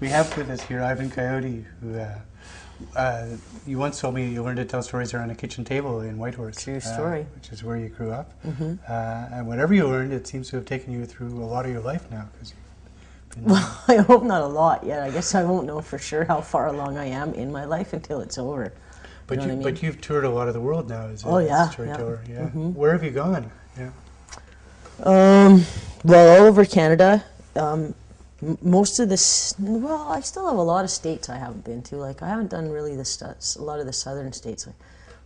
We have with us here Ivan Coyote, who you once told me you learned to tell stories around a kitchen table in Whitehorse. True story. Which is where you grew up. And whatever you learned, it seems to have taken you through a lot of your life now. Well, I hope not a lot yet. I guess I won't know for sure how far along I am in my life until it's over. But but you've toured a lot of the world now as a storyteller. Yeah. Where have you gone? Yeah. Well, all over Canada. Most of this, well, I still have a lot of states I haven't been to. Like, I haven't done really a lot of the southern states,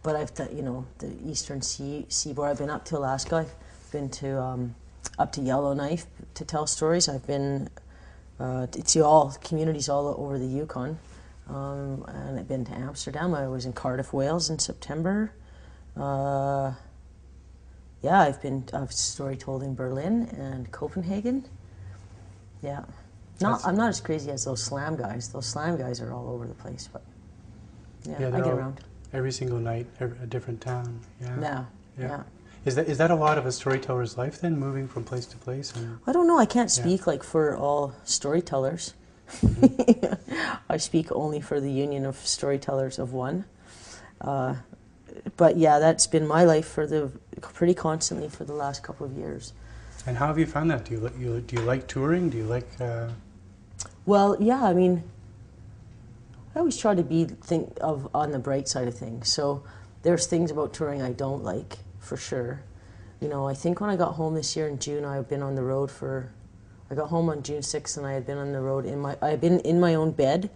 but I've done, you know, the eastern seaboard. I've been up to Alaska. I've been to up to Yellowknife to tell stories. I've been to all communities all over the Yukon, and I've been to Amsterdam. I was in Cardiff, Wales in September. Yeah, I've story told in Berlin and Copenhagen. Yeah. I'm not as crazy as those slam guys. Those slam guys are all over the place, but yeah, I get around. Every single night, a different town. Yeah. Is that a lot of a storyteller's life then, moving from place to place? I don't know. I can't speak like for all storytellers. I speak only for the Union of Storytellers of One. But yeah, that's been my life for pretty constantly for the last couple of years. And how have you found that? Do you like touring? Do you like? Well, yeah. I mean, I always try to think of on the bright side of things. So there's things about touring I don't like, for sure. You know, I think when I got home this year in June, I've been on the road I got home on June 6th, and I had been on the road I had been in my own bed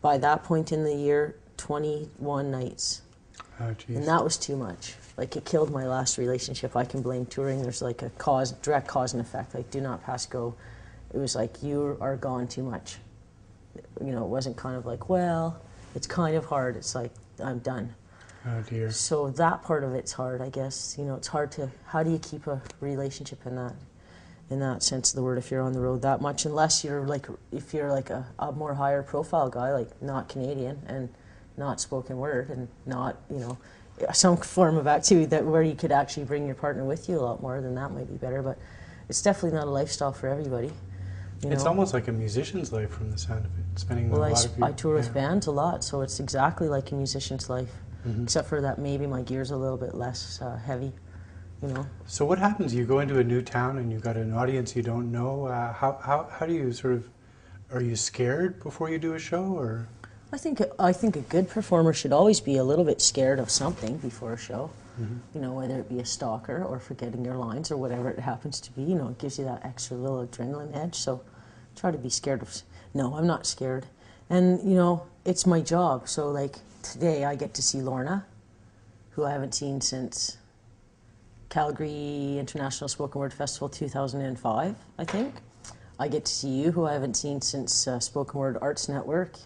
by that point in the year 21 nights. Oh, geez. And that was too much. Like, it killed my last relationship. I can blame touring. There's like a direct cause and effect. Like, do not pass go. It was like, you are gone too much. You know, it wasn't kind of like, well, it's kind of hard. It's like, I'm done. Oh dear. So that part of it's hard, I guess. You know, it's hard how do you keep a relationship in that sense of the word if you're on the road that much, unless you're like, if you're like a more higher profile guy, like not Canadian and not spoken word and not, you know, some form of activity where you could actually bring your partner with you a lot more, then that might be better. But it's definitely not a lifestyle for everybody. It's almost like a musician's life from the sound of it, spending a lot of your... I tour with bands a lot, so it's exactly like a musician's life, except for that maybe my gear's a little bit less heavy, you know. So what happens? You go into a new town and you've got an audience you don't know. How do you sort of... Are you scared before you do a show, or...? I think a good performer should always be a little bit scared of something before a show. You know, whether it be a stalker or forgetting your lines or whatever it happens to be. You know, it gives you that extra little adrenaline edge. So try to be scared of... No, I'm not scared. And, you know, it's my job. So, like, today I get to see Lorna, who I haven't seen since Calgary International Spoken Word Festival 2005, I think. I get to see you, who I haven't seen since Spoken Word Arts Network,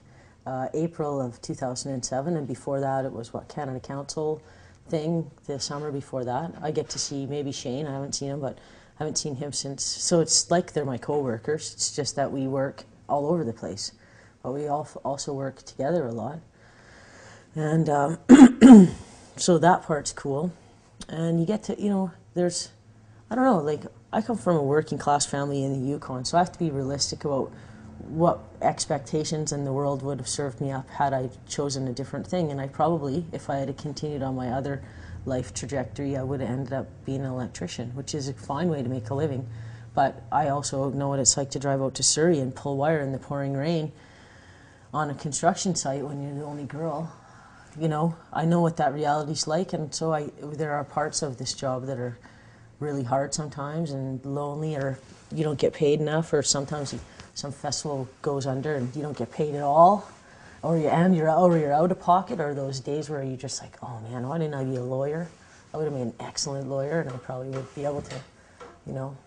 April of 2007, and before that it was Canada Council thing the summer before that. I get to see maybe Shane. I haven't seen him, but I haven't seen him since. So it's like they're my co-workers. It's just that we work all over the place, but we also work together a lot, and so that part's cool. And you get to, you know, I don't know, like, I come from a working class family in the Yukon, so I have to be realistic about what expectations in the world would have served me up had I chosen a different thing. And I probably, if I had continued on my other life trajectory, I would have ended up being an electrician, which is a fine way to make a living. But I also know what it's like to drive out to Surrey and pull wire in the pouring rain on a construction site when you're the only girl. You know, I know what that reality's like, and so there are parts of this job that are really hard sometimes and lonely, or you don't get paid enough, or sometimes some festival goes under and you don't get paid at all, or you're out of pocket, or those days where you're just like, oh man, why didn't I be a lawyer? I would have been an excellent lawyer, and I probably would be able to, you know,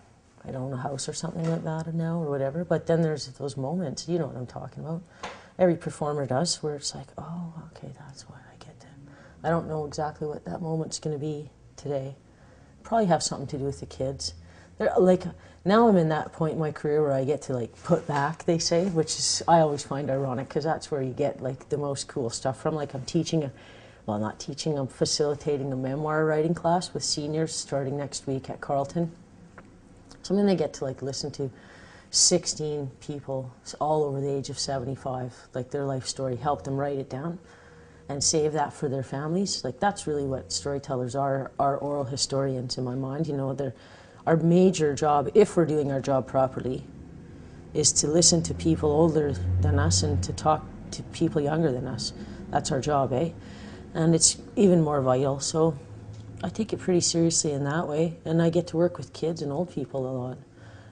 I'd own a house or something like that now, or whatever. But then there's those moments, you know what I'm talking about. Every performer does, where it's like, oh, okay, that's why I get to. I don't know exactly what that moment's going to be today. Probably have something to do with the kids. Like, now I'm in that point in my career where I get to, like, put back, they say, which is, I always find ironic, because that's where you get, like, the most cool stuff from. Like, I'm facilitating a memoir writing class with seniors starting next week at Carleton. So I'm going to get to, like, listen to 16 people, all over the age of 75, like their life story, help them write it down and save that for their families. Like that's really what storytellers are oral historians in my mind. You know, our major job, if we're doing our job properly, is to listen to people older than us and to talk to people younger than us. That's our job, eh? And it's even more vital. So I take it pretty seriously in that way. And I get to work with kids and old people a lot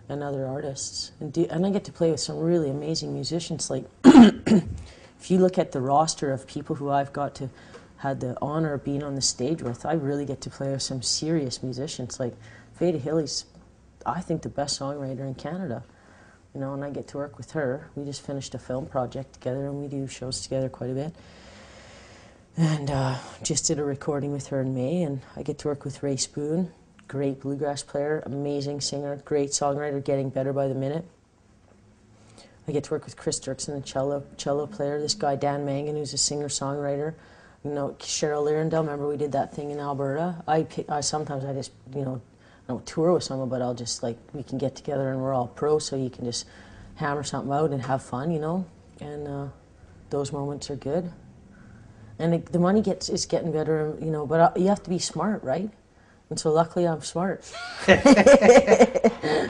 and other artists. And I get to play with some really amazing musicians. Like, if you look at the roster of people who I've had the honor of being on the stage with, I really get to play with some serious musicians. Like Veda Hilly's, I think, the best songwriter in Canada. You know, and I get to work with her. We just finished a film project together, and we do shows together quite a bit. And just did a recording with her in May, and I get to work with Ray Spoon, great bluegrass player, amazing singer, great songwriter, getting better by the minute. I get to work with Chris Dirksen, a cello player. This guy, Dan Mangan, who's a singer-songwriter. You know, Cheryl Lyrendale, remember we did that thing in Alberta? Sometimes I just, you know, I don't tour with someone, but I'll just, like, we can get together and we're all pros, so you can just hammer something out and have fun, you know? And those moments are good. And the money is getting better, you know, but you have to be smart, right? And so luckily I'm smart.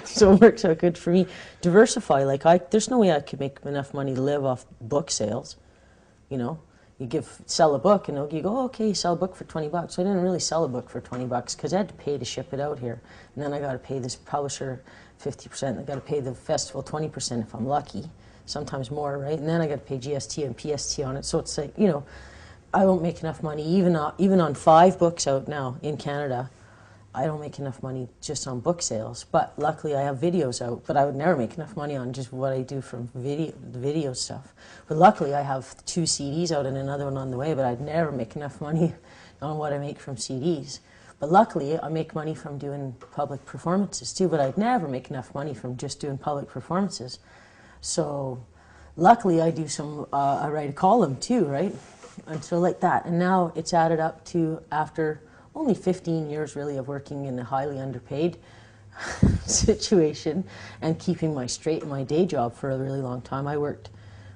So it works out good for me. Diversify, like there's no way I could make enough money to live off book sales, you know? You sell a book and you go, oh, okay, you sell a book for 20 bucks. So I didn't really sell a book for 20 bucks because I had to pay to ship it out here. And then I got to pay this publisher 50%. I got to pay the festival 20% if I'm lucky, sometimes more, right? And then I got to pay GST and PST on it. So it's like, you know, I won't make enough money even on 5 books out now in Canada. I don't make enough money just on book sales, but luckily I have videos out, but I would never make enough money on just what I do from the video stuff. But luckily I have 2 CDs out and another one on the way, but I'd never make enough money on what I make from CDs. But luckily I make money from doing public performances too, but I'd never make enough money from just doing public performances. So luckily I do I write a column too, right? And so like that, and now it's added up to, after only 15 years really of working in a highly underpaid situation and keeping my day job for a really long time. I worked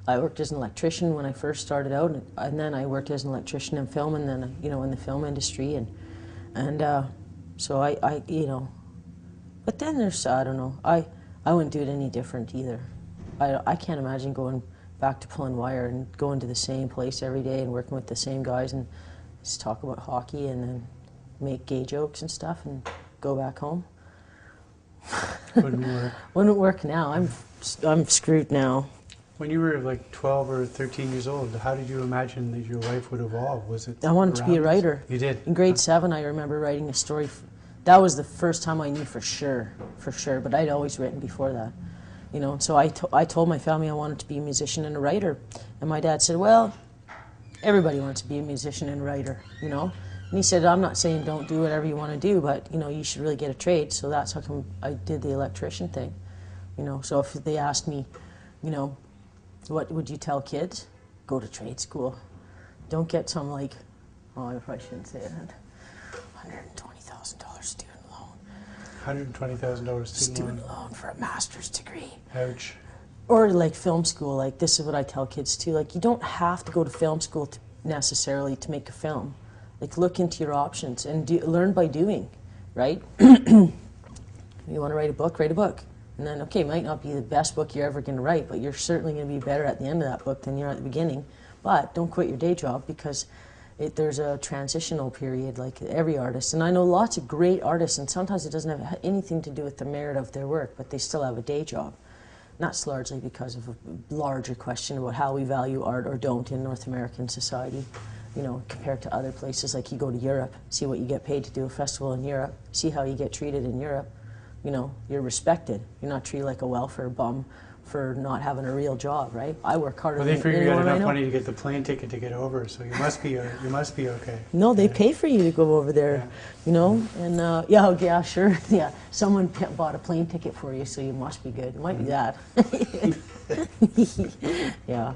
as an electrician when I first started out, and then I worked as an electrician in film, and then, you know, in the film industry, and so I you know, but then there's, I don't know, I wouldn't do it any different either. I can't imagine going back to pulling wire and going to the same place every day and working with the same guys and just talk about hockey and then make gay jokes and stuff and go back home. Wouldn't work. Wouldn't work now. I'm screwed now. When you were like 12 or 13 years old, how did you imagine that your life would evolve? Was it? I wanted to be a writer. You did? In grade 7, I remember writing a story. That was the first time I knew for sure, but I'd always written before that. You know, so I told my family I wanted to be a musician and a writer. And my dad said, well, everybody wants to be a musician and a writer, you know? And he said, I'm not saying don't do whatever you want to do, but, you know, you should really get a trade. So that's how come I did the electrician thing, you know? So if they asked me, you know, what would you tell kids? Go to trade school. Don't get some, like, oh, I probably shouldn't say that, $120,000 student loan. $120,000 student loan for a master's degree. Ouch. Or like film school, like this is what I tell kids too, like you don't have to go to film school necessarily to make a film. Like look into your options and learn by doing, right? You want to write a book, write a book. And then, okay, it might not be the best book you're ever going to write, but you're certainly going to be better at the end of that book than you are at the beginning. But don't quit your day job because there's a transitional period like every artist. And I know lots of great artists, and sometimes it doesn't have anything to do with the merit of their work, but they still have a day job. And that's largely because of a larger question about how we value art or don't in North American society. You know, compared to other places, like you go to Europe, see what you get paid to do a festival in Europe, see how you get treated in Europe. You know, you're respected. You're not treated like a welfare bum for not having a real job, right? I work harder than anyone I know. Well, they figure you got enough money to get the plane ticket to get over, so you must be okay. No, they pay for you to go over there, you know? And yeah, sure, yeah. Someone bought a plane ticket for you, so you must be good. It might be that. Yeah.